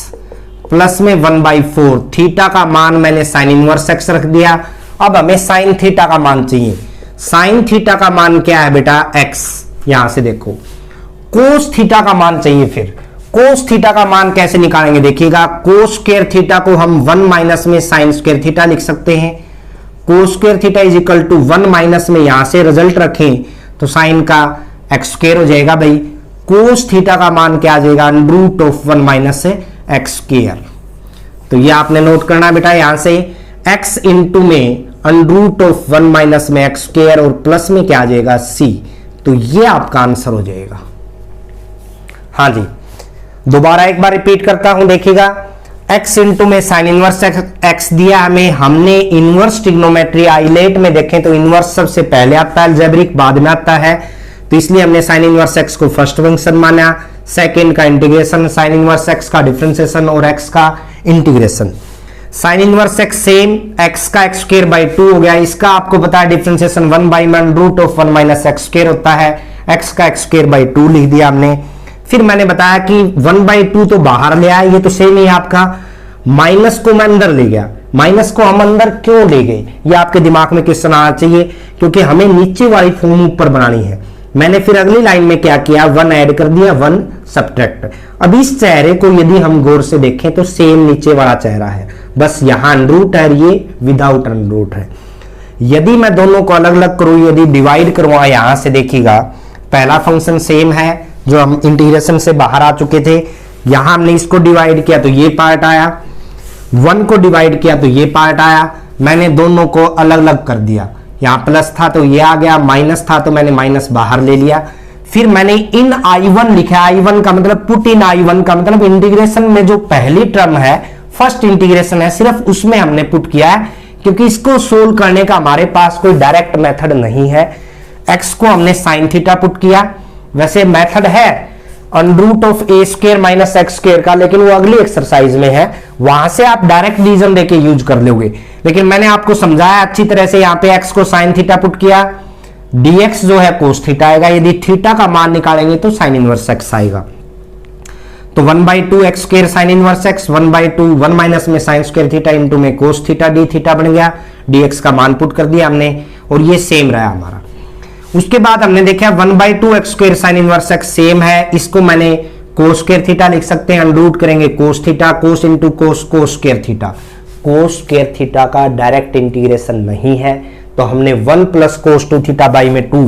प्लस में 1/4 थीटा का मान मैंने साइन इनवर्स एक्स रख दिया। अब हमें साइन थीटा का मान चाहिए। साइन थीटा का मान क्या है बेटा, एक्स। यहां से देखो कोस थीटा का मान चाहिए। फिर कोस थीटा का मान कैसे निकालेंगे देखिएगा, कोस स्क्वायर थीटा को हम 1 माइनस में साइन स्क्वायर थीटा लिख सकते हैं। Cos square theta is equal to 1 minus में यहां से रिजल्ट रखें तो साइन का एक्स स्क्वायर हो जाएगा भाई। कोस थीटा का मान क्या आ जाएगा, root of 1 minus x square. तो ये आपने नोट करना बेटा, यहां से x इंटू में अंडरूट ऑफ 1 माइनस में एक्स स्क्वायर और प्लस में क्या आ जाएगा c। तो ये आपका आंसर हो जाएगा। हाँ जी, दोबारा एक बार रिपीट करता हूं देखिएगा, x इंटू में साइन इनवर्स x दिया हमें, हमने इनवर्स ट्रिग्नोमेट्री आइलेट में देखें तो इनवर्स सबसे पहले आता है, अलजेब्रिक बाद में आता है, तो इसलिए हमने साइन इनवर्स x को फर्स्ट फंक्शन माना, सेकंड का इंटीग्रेशन, साइन इनवर्स x का डिफरेंशिएशन और x का integration. Sine inverse x same, x का x स्क्वायर बाई 2 हो गया, इसका आपको पता है differentiation 1 by root of 1 minus x square होता है, x का x स्क्वायर बाई 2 लिख दिया हमने। फिर मैंने बताया कि 1/2 तो बाहर ले आया, ये तो सेम ही आपका, माइनस को मैं अंदर ले गया, माइनस को हम अंदर क्यों ले गए, ये आपके दिमाग में क्वेश्चन आना चाहिए, क्योंकि हमें नीचे वाली फॉर्म ऊपर बनानी है। मैंने फिर अगली लाइन में क्या किया, 1 ऐड कर दिया, 1 सब्ट्रैक्ट। अब इस चेहरे को यदि हम गौर से देखें तो सेम नीचे वाला चेहरा है, बस यहां अनरूट है, ये विदाउट अनरूट है। यदि मैं दोनों को अलग अलग करूं, यदि डिवाइड करूंगा, यहां से देखिएगा पहला फंक्शन सेम है जो हम इंटीग्रेशन से बाहर आ चुके थे, यहां हमने इसको डिवाइड किया तो ये पार्ट आया, 1 को डिवाइड किया तो ये पार्ट आया, मैंने दोनों को अलग अलग कर दिया, यहां प्लस था तो ये आ गया, माइनस था तो मैंने माइनस बाहर ले लिया। फिर मैंने इन I1 लिखा, I1 का मतलब पुट इन I1 का मतलब इंटीग्रेशन में जो पहली टर्म है, फर्स्ट इंटीग्रेशन है, सिर्फ उसमें हमने पुट किया है, क्योंकि इसको सोल्व करने का हमारे पास कोई डायरेक्ट मेथड नहीं है। x को हमने साइन थीटा पुट किया, वैसे मेथड है under root of A square minus x square का, लेकिन वो अगली एक्सरसाइज में है, वहां से आप डायरेक्ट डिवीजन देके यूज कर लोगे, लेकिन मैंने आपको समझाया अच्छी तरह से। यहां पे x को साइन थीटा पुट किया, dx जो है कोस थीटा आएगा, यदि थीटा का मान निकालेंगे तो साइन इनवर्स x आएगा, तो 1/2 x square sine inverse x, 1/2 1 minus में साइन स्क्वायर थीटा इंटू में कोस थीटा डी थीटा बन गया, dx का मान पुट कर दिया हमने और ये सेम रहा हमारा। उसके बाद हमने देखा 1/2 x square sine inverse x same है, इसको मैंने कोस स्क्वायर थीटा लिख सकते हैं, अनरूट करेंगे cos theta, cos into cos, cos square theta. Cos square theta का डायरेक्ट इंटीग्रेशन नहीं है, तो हमने 1 प्लस कोस 2 थीटा बाई में 2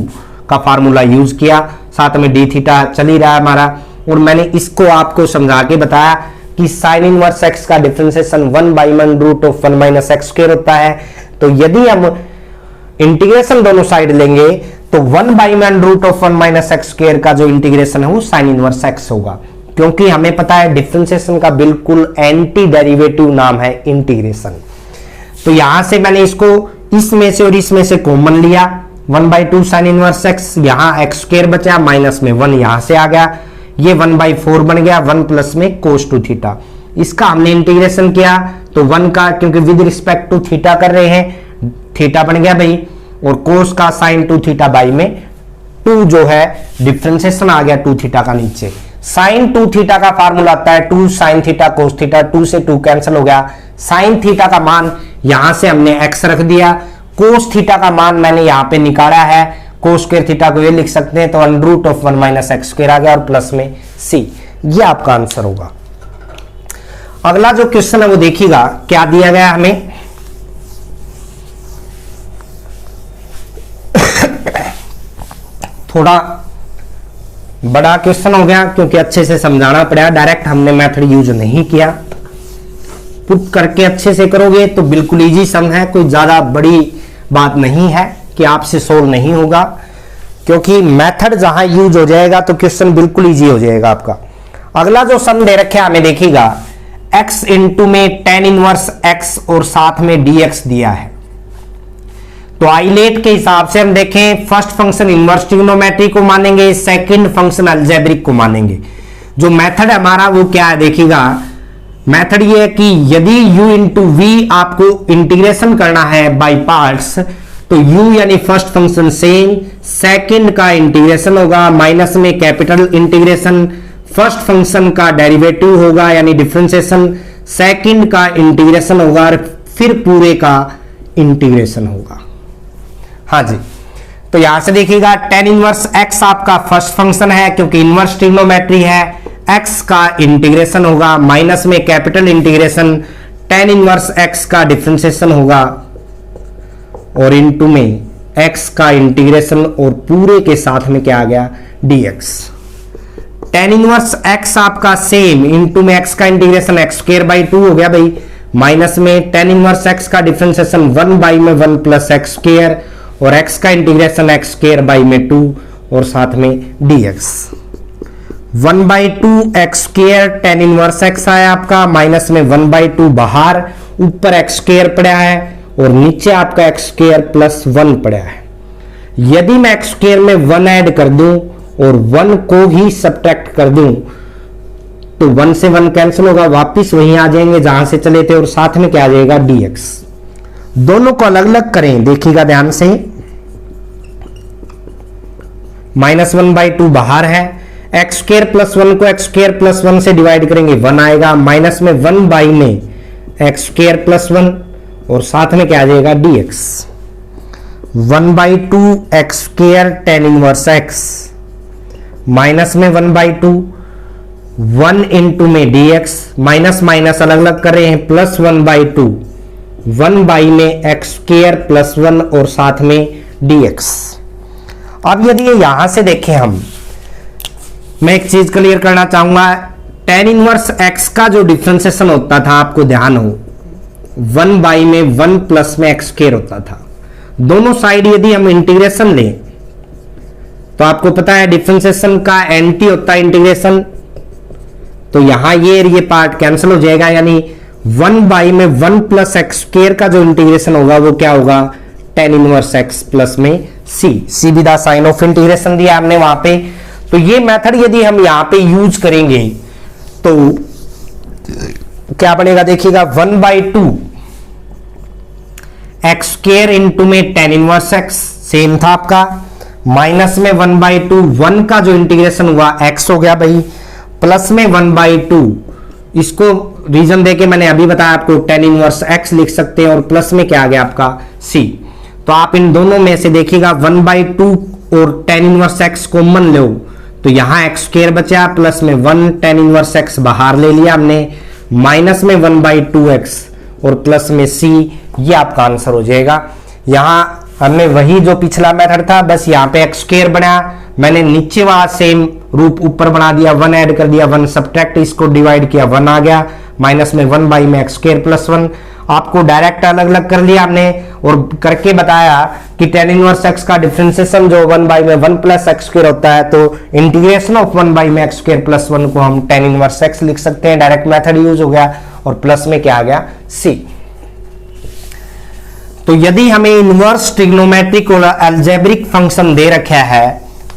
का फार्मूला यूज किया, साथ में डी थीटा चल ही रहा है हमारा, और मैंने इसको आपको समझा के बताया कि साइन इनवर्स x का differentiation 1 root of 1 minus x square होता है। तो यदि हम इंटीग्रेशन दोनों साइड लेंगे तो 1 root of 1 minus x square का जो इंटीग्रेशन है वो साइन इनवर्स x होगा, क्योंकि हमें पता है डिफरेंशिएशन का बिल्कुल एंटी डेरिवेटिव नाम है इंटीग्रेशन। तो यहां से मैंने इसको इसमें से और इसमें से कॉमन लिया, 1/2 साइन इनवर्स x, यहां एक्स स्क्वायर बचा, माइनस में 1 यहां से आ गया, ये 1/4 बन गया, 1 प्लस में कोस 2 थीटा, इसका हमने इंटीग्रेशन किया तो 1 का, क्योंकि विद रिस्पेक्ट टू थीटा कर रहे हैं, थीटा बन गया भाई, और कोस का साइन 2 थीटा बाई में 2 जो है डिफरेंशिएशन आ गया 2 थीटा का नीचे। साइन 2 थीटा का फार्मूला आता है 2 साइन थीटा कोस थीटा, 2 से 2 कैंसिल हो गया, साइन थीटा का मान यहां से हमने x रख दिया, कोस थीटा का मान मैंने यहां पे निकाला है, कोस स्क्वायर थीटा को ये लिख सकते हैं, तो under root of 1 minus x square आ गया और प्लस में c, ये आपका आंसर होगा। अगला जो क्वेश्चन है वो देखिएगा क्या दिया गया हमें, थोड़ा बड़ा क्वेश्चन हो गया क्योंकि अच्छे से समझाना पड़ा, डायरेक्ट हमने मेथड यूज नहीं किया, पुट करके अच्छे से करोगे तो बिल्कुल इजी सम है, कोई ज्यादा बड़ी बात नहीं है कि आपसे सोल्व नहीं होगा, क्योंकि मेथड जहां यूज हो जाएगा तो क्वेश्चन बिल्कुल इजी हो जाएगा आपका। अगला जो सम दे रखे हमें देखिएगा, x इंटू में tan इनवर्स x और साथ में dx दिया है, तो आइलेट के हिसाब से हम देखें, फर्स्ट फंक्शन इनवर्स ट्रिग्नोमेट्री को मानेंगे, सेकंड फंक्शन अलजेब्रिक को मानेंगे। जो मेथड है हमारा वो क्या है देखिएगा, मेथड ये है कि यदि u इंटू वी आपको इंटीग्रेशन करना है बाय पार्ट्स, तो u यानी फर्स्ट फंक्शन सेम, सेकंड का इंटीग्रेशन होगा, माइनस में कैपिटल इंटीग्रेशन, फर्स्ट फंक्शन का डेरिवेटिव होगा यानी डिफरेंशिएशन, सेकंड का इंटीग्रेशन होगा और फिर पूरे का इंटीग्रेशन होगा। हाँ जी, तो यहां से देखिएगा tan इनवर्स x आपका फर्स्ट फंक्शन है, क्योंकि इनवर्स ट्रिग्नोमेट्री है, x का इंटीग्रेशन होगा, माइनस में capital integration, tan inverse x का डिफरेंशिएशन होगा और इनटू में x का इंटीग्रेशन और पूरे के साथ में क्या आ गया dx। tan इनवर्स x आपका सेम, इनटू में x का इंटीग्रेशन x स्क्वायर बाई 2 हो गया भाई, माइनस में tan इनवर्स x का डिफरेंशिएशन 1 बाई में 1 प्लस एक्स स्क्वायर और x का इंटीग्रेशन x स्क्वायर बाई में 2 और साथ में dx। 1/2 x² tan inverse x आया आपका, माइनस में 1/2 बाहर, ऊपर x² पड़ा है और नीचे आपका x² प्लस 1 पड़ा है। यदि मैं x² में 1 ऐड कर दूं और 1 को ही सब्ट्रैक्ट कर दूं तो 1 से 1 कैंसिल होगा, वापिस वहीं आ जाएंगे जहां से चले थे और साथ में क्या आ जाएगा dx। दोनों को अलग अलग करें, देखिएगा ध्यान से। -1/2 बाहर है, x² प्लस 1 को x² प्लस 1 से डिवाइड करेंगे 1 आएगा, माइनस में 1 में x² प्लस 1 और साथ में क्या आ जाएगा dx। 1/2 x² tan inverse x minus में 1/2 1 इंटू में dx, माइनस माइनस अलग अलग कर रहे हैं, प्लस 1/2 1 में x² प्लस 1 और साथ में dx। अब यदि यहां से देखें मैं एक चीज क्लियर करना चाहूंगा, tan इनवर्स x का जो डिफरेंशिएशन होता था, आपको ध्यान हो 1 में 1 प्लस में x² होता था। दोनों साइड यदि हम इंटीग्रेशन लें तो आपको पता है डिफरेंशिएशन का एंटी होता है इंटीग्रेशन, तो यहां ये पार्ट कैंसिल हो जाएगा, यानी 1 में 1 प्लस x² का जो इंटीग्रेशन होगा वो क्या होगा tan इनवर्स x प्लस में c with sign of integration दिया हमने वहां पे। तो ये मेथड यदि हम यहां पे यूज करेंगे तो क्या बनेगा, देखिएगा 1/2 x² इंटू में tan इनवर्स x सेम था आपका, माइनस में 1/2 1 का जो इंटीग्रेशन हुआ x हो गया भाई, प्लस में 1/2 इसको रीजन देके मैंने अभी बताया आपको tan इनवर्स x लिख सकते हैं और प्लस में क्या आ गया आपका c। तो आप इन दोनों में से देखिएगा 1/2 और tan इनवर्स x कॉमन लो तो यहां x² बचा, प्लस में 1 tan इनवर्स x बाहर ले लिया हमने, माइनस में 1/2x और प्लस में c, ये आपका आंसर हो जाएगा। यहां हमने वही जो पिछला मेथड था, बस यहां पे x² बना, मैंने नीचे वाला सेम रूप ऊपर बना दिया, 1 ऐड कर दिया, 1 सब्ट्रैक्ट, इसको डिवाइड किया 1 आ गया, माइनस में 1 में x² प्लस 1। आपको डायरेक्ट अलग अलग कर लिया हमने और करके बताया कि tan इनवर्स x का डिफरेंशिएशन जो 1 में 1 प्लस x² होता है, तो इंटीग्रेशन ऑफ 1 में x² प्लस 1 को हम tan इनवर्स x लिख सकते हैं, डायरेक्ट मेथड यूज हो गया और प्लस में क्या आ गया c। तो यदि हमें इनवर्स ट्रिग्नोमेट्रिक और अलजेब्रिक फंक्शन दे रखा है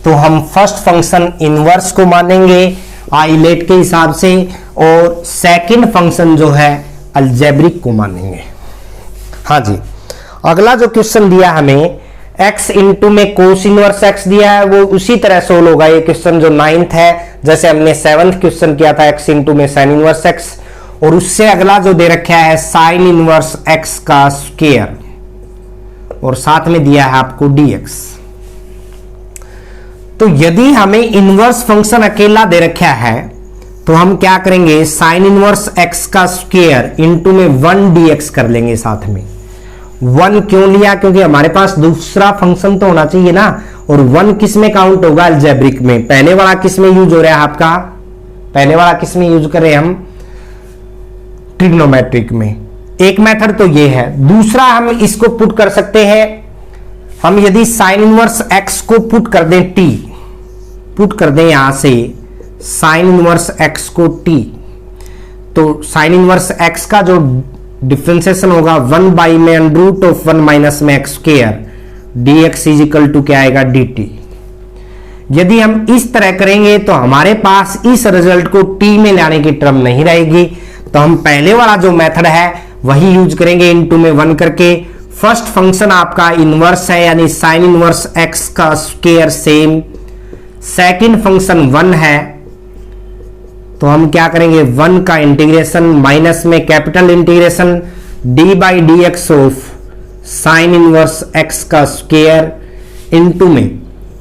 तो हम फर्स्ट फंक्शन इनवर्स को मानेंगे आइलेट के हिसाब से और सेकंड फंक्शन जो है अलजेब्रिक को मानेंगे। हाँ जी, अगला जो क्वेश्चन दिया हमें x इंटू में कोस इनवर्स x दिया है, वो उसी तरह सोल्व होगा ये क्वेश्चन जो 9th है, जैसे हमने 7th क्वेश्चन किया था x इंटू में साइन इनवर्स x, और उससे अगला जो दे रखा है साइन इनवर्स x का स्क्वायर और साथ में दिया है आपको dx। तो यदि हमें इनवर्स फंक्शन अकेला दे रखा है तो हम क्या करेंगे, साइन इनवर्स x का स्क्वायर इंटू में 1 dx कर लेंगे साथ में। 1 क्यों लिया, क्योंकि हमारे पास दूसरा फंक्शन तो होना चाहिए ना, और 1 किस में काउंट होगा अलजेब्रिक में, पहले वाला किस में यूज हो रहा है आपका, पहले वाला किस में यूज कर रहे हैं हम ट्रिग्नोमेट्रिक में। एक मेथड तो ये है, दूसरा हम इसको पुट कर सकते हैं, हम यदि साइन इनवर्स x को पुट कर दें t, पुट कर दें यहां से साइन इनवर्स x को t, तो साइन इनवर्स x का जो डिफरेंशिएशन होगा 1 में अंडर रूट ऑफ 1 माइनस में x² dx is equal to क्या आएगा dt। यदि हम इस तरह करेंगे तो हमारे पास इस रिजल्ट को t में लाने की टर्म नहीं रहेगी, तो हम पहले वाला जो मेथड है वही यूज करेंगे इनटू में 1 करके। फर्स्ट फंक्शन आपका इनवर्स है यानी साइन इनवर्स x का स्क्वायर सेम, सेकंड फंक्शन 1 है तो हम क्या करेंगे 1 का इंटीग्रेशन माइनस में capital integration d by d x of sine inverse x का स्क्वायर इनटू में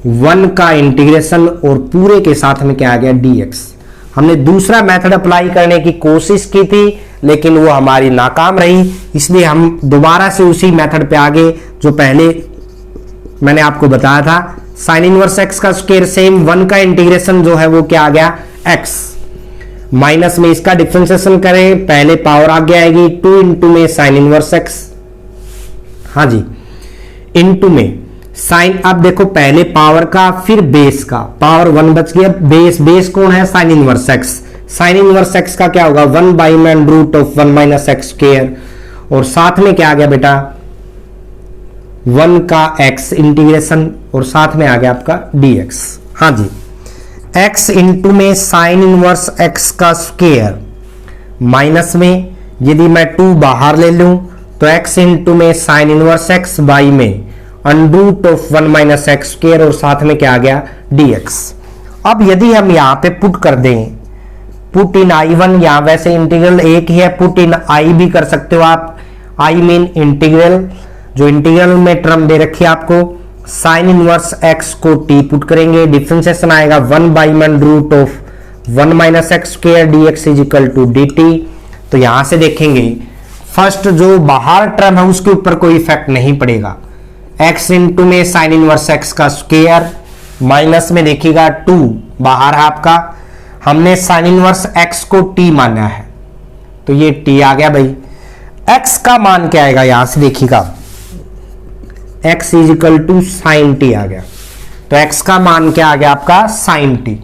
1 का इंटीग्रेशन और पूरे के साथ में क्या आ गया dx। हमने दूसरा मेथड अप्लाई करने की कोशिश की थी लेकिन वो हमारी नाकाम रही, इसलिए हम दोबारा से उसी मेथड पे आगे जो पहले मैंने आपको बताया था। साइन इनवर्स x का स्क्वायर सेम, 1 का इंटीग्रेशन जो है वो क्या आ गया x, माइनस में इसका डिफरेंशिएशन करें, पहले पावर आगे आएगी 2 इंटू में साइन इनवर्स x, हाँ जी, इंटू में साइन, अब देखो पहले पावर का फिर बेस का, पावर 1 बच गया, बेस कौन है, sine inverse x. Sine inverse x का क्या होगा, 1 बाई मैन root of 1 minus x square, और साथ में क्या आ गया बेटा 1 का x इंटीग्रेशन, और साथ में आ गया आपका dx। हाँ जी, x इंटू में साइन इनवर्स x का स्क्वायर, माइनस में यदि मैं 2 बाहर ले लूं तो x इंटू में साइन इनवर्स x बाई में under root of 1 minus x square, और साथ में क्या आ गया dx। अब यदि हम यहां पे पुट कर दें, पुट इन I1, यहां वैसे इंटीग्रल एक ही है, पुट इन I भी कर सकते हो आप, I मीन इंटीग्रल, जो इंटीग्रल में टर्म दे रखी है आपको, साइन इनवर्स x को t पुट करेंगे, डिफरेंशिएशन आएगा 1 बाई मन root of 1 minus x square dx is equal to dt। तो यहां से देखेंगे फर्स्ट जो बाहर टर्म है उसके ऊपर कोई इफेक्ट नहीं पड़ेगा, x इंटू में साइन इनवर्स x का स्क्वायर, माइनस में देखिएगा 2 बाहर है आपका, हमने साइन इनवर्स x को t माना है तो ये t आ गया भाई। x का मान क्या आएगा, यहां से देखिएगा x is equal to sine t आ गया, तो x का मान क्या आ गया आपका साइन टी।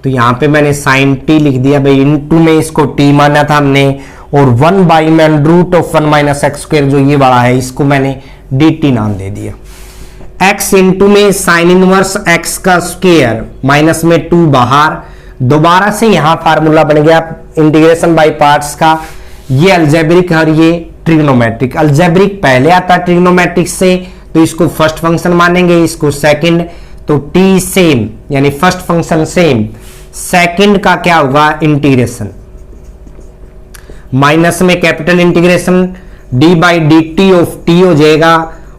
तो यहां पे मैंने साइन टी लिख दिया भाई, इनटू में इसको t माना था हमने, और 1 बाई मैन root of 1 minus x square जो ये बड़ा है इसको मैंने dt नाम दे दिया। x इंटू में साइन इनवर्स x का स्क्वायर, माइनस में 2 बाहर, दोबारा से यहां फार्मूला बन गया इंटीग्रेशन बाय पार्ट्स का, ये अलजेब्रिक और ये ट्रिग्नोमेट्रिक। अलजेब्रिक पहले आता ट्रिग्नोमेट्रिक से, तो इसको फर्स्ट फंक्शन मानेंगे, इसको सेकंड, तो t सेम यानी फर्स्ट फंक्शन सेम, सेकंड का क्या होगा इंटीग्रेशन, माइनस में capital integration d by D T of t हो जाएगा,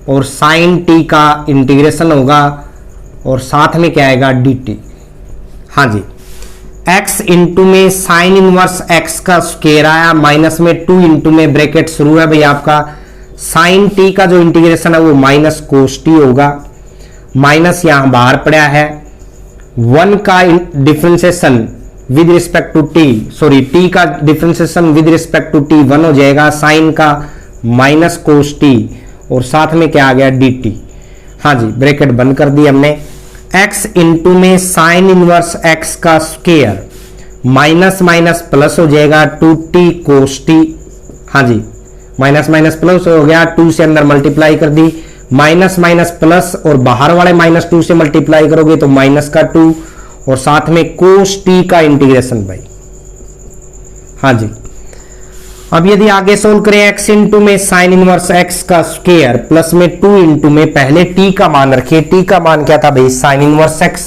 और साइन t का इंटीग्रेशन होगा, और साथ में क्या आएगा dt। हाँ जी, x इंटू में साइन इनवर्स x का स्क्वायर आया, माइनस में 2 इंटू में ब्रैकेट शुरू है भाई आपका, साइन t का जो इंटीग्रेशन है वो माइनस कोस t होगा, माइनस यहां बाहर पड़ा है, 1 का differentiation with respect to t, sorry t का differentiation with respect to t 1 हो जाएगा, साइन का माइनस कोस t, और साथ में क्या आ गया dt। हाँ जी, ब्रैकेट बंद कर दी हमने। x इंटू में साइन इनवर्स x का स्क्वायर, माइनस माइनस प्लस हो जाएगा 2t कोस t। हाँ जी, माइनस माइनस प्लस हो गया, 2 से अंदर मल्टीप्लाई कर दी, माइनस माइनस प्लस, और बाहर वाले माइनस 2 से मल्टीप्लाई करोगे तो माइनस का 2, और साथ में कोस t का इंटीग्रेशन भाई। हाँ जी, अब यदि आगे सोल्व करें, x इंटू में साइन इनवर्स x का स्क्वायर प्लस में 2 इंटू में पहले t का मान रखिए, t का मान क्या था भाई साइन इनवर्स x,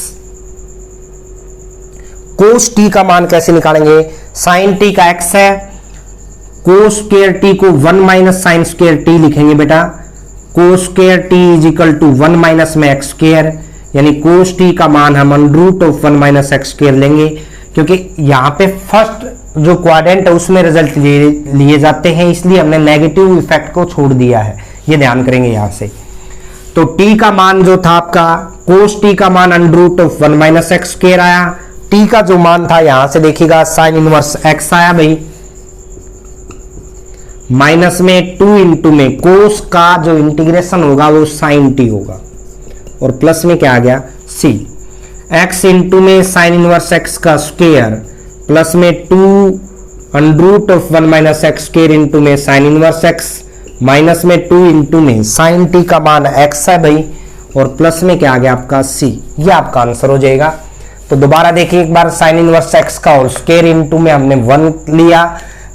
कोस t का मान कैसे निकालेंगे, साइन t का x है, कोस स्क्वायर t को 1 माइनस साइन स्क्वायर t लिखेंगे बेटा, cos square t is equal to 1 minus में एक्स स्क्वायर, यानी कोस t का मान हम under root of 1 minus x square लेंगे, क्योंकि यहाँ पे फर्स्ट जो क्वाड्रेंट है उसमें रिजल्ट लिए जाते हैं, इसलिए हमने नेगेटिव इफेक्ट को छोड़ दिया है, ये ध्यान करेंगे यहाँ से। तो t का मान जो था आपका, कोस t का मान under root of 1 minus x square आया, t का जो मान था यहां से देखिएगा साइन इनवर्स x आया भाई, माइनस में 2 इंटू में कोस का जो इंटीग्रेशन होगा वो साइन t होगा, और प्लस में क्या आ गया c, x इंटू में साइन इनवर्स x का स्क्वायर प्लस में 2 under root of 1 minus x square into में साइन इनवर्स x, माइनस में 2 इंटू में साइन t का मान x है भाई, और प्लस में क्या आ गया आपका c, ये आपका आंसर हो जाएगा। तो दोबारा देखिए एक बार, साइन इनवर्स x का और स्क्वायर इंटू में हमने 1 लिया,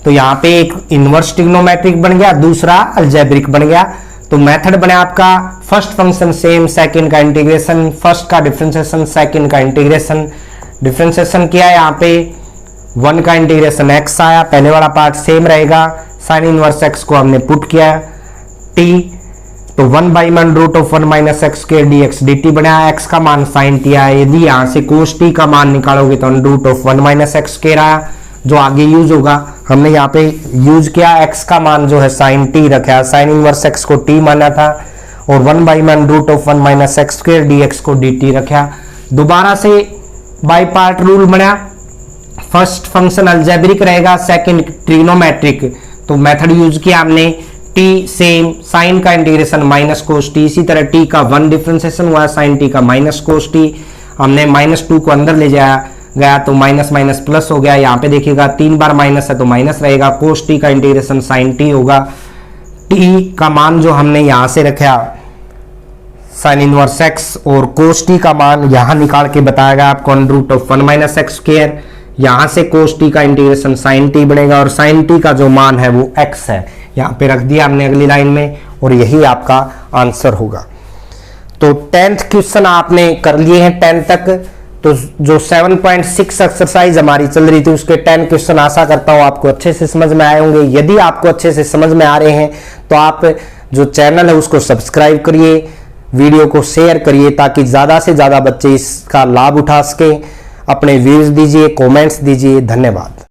तो यहाँ पे एक इनवर्स ट्रिग्नोमेट्रिक बन गया, दूसरा अलजेब्रिक बन गया। तो मेथड बना आपका फर्स्ट फंक्शन सेम, सेकंड का इंटीग्रेशन, फर्स्ट का डिफरेंशिएशन, सेकंड का इंटीग्रेशन, डिफरेंशिएशन किया यहाँ पे 1 का इंटीग्रेशन x आया, पहले वाला पार्ट सेम रहेगा, साइन इनवर्स x को हमने पुट किया t, तो 1 बाई मन root of 1 minus x square dx dt बनाया, x का मान साइन t आया, यदि यहाँ से कोस t का मान निकालोगे तो root of 1 minus x square आया, जो आगे यूज होगा, हमने यहाँ पे यूज किया, x का मान जो है साइन t रखा, साइन इनवर्स x को t माना था, और 1 बाई मन root of 1 minus x square dx को dt रखा। दोबारा से बाई पार्ट रूल बना, फर्स्ट फंक्शन अलजेब्रिक रहेगा, सेकंड ट्रिग्नोमेट्रिक, तो मेथड यूज किया हमने, टी सेम, साइन का इंटीग्रेशन माइनस कोस टी, इसी तरह टी का 1 डिफ्रेंसिएशन हुआ साइन टी का माइनस कोस टी, हमने -2 को अंदर ले जाया गया तो माइनस माइनस प्लस हो गया। यहाँ पे देखिएगा 3 बार माइनस है तो माइनस रहेगा, कोस टी का इंटीग्रेशन साइन टी होगा, टी का मान जो हमने यहाँ से रखा साइन इनवर्स एक्स और कोस टी का मान यहाँ निकाल के बताया गया आपको √1 - x स्क्वायर, यहाँ से कोस टी का इंटीग्रेशन साइन टी बनेगा और साइन टी का जो मान है वो x है, यहाँ पे रख दिया हमने अगली लाइन में और यही आपका आंसर होगा। तो 10th क्वेश्चन आपने कर लिए हैं 10 तक। तो जो 7.6 एक्सरसाइज हमारी चल रही थी उसके 10 क्वेश्चन आशा करता हूं आपको अच्छे से समझ में आए होंगे। यदि आपको अच्छे से समझ में आ रहे हैं तो आप जो चैनल है उसको सब्सक्राइब करिए, वीडियो को शेयर करिए ताकि ज़्यादा से ज़्यादा बच्चे इसका लाभ उठा सकें। अपने व्यूज दीजिए, कमेंट्स दीजिए। धन्यवाद।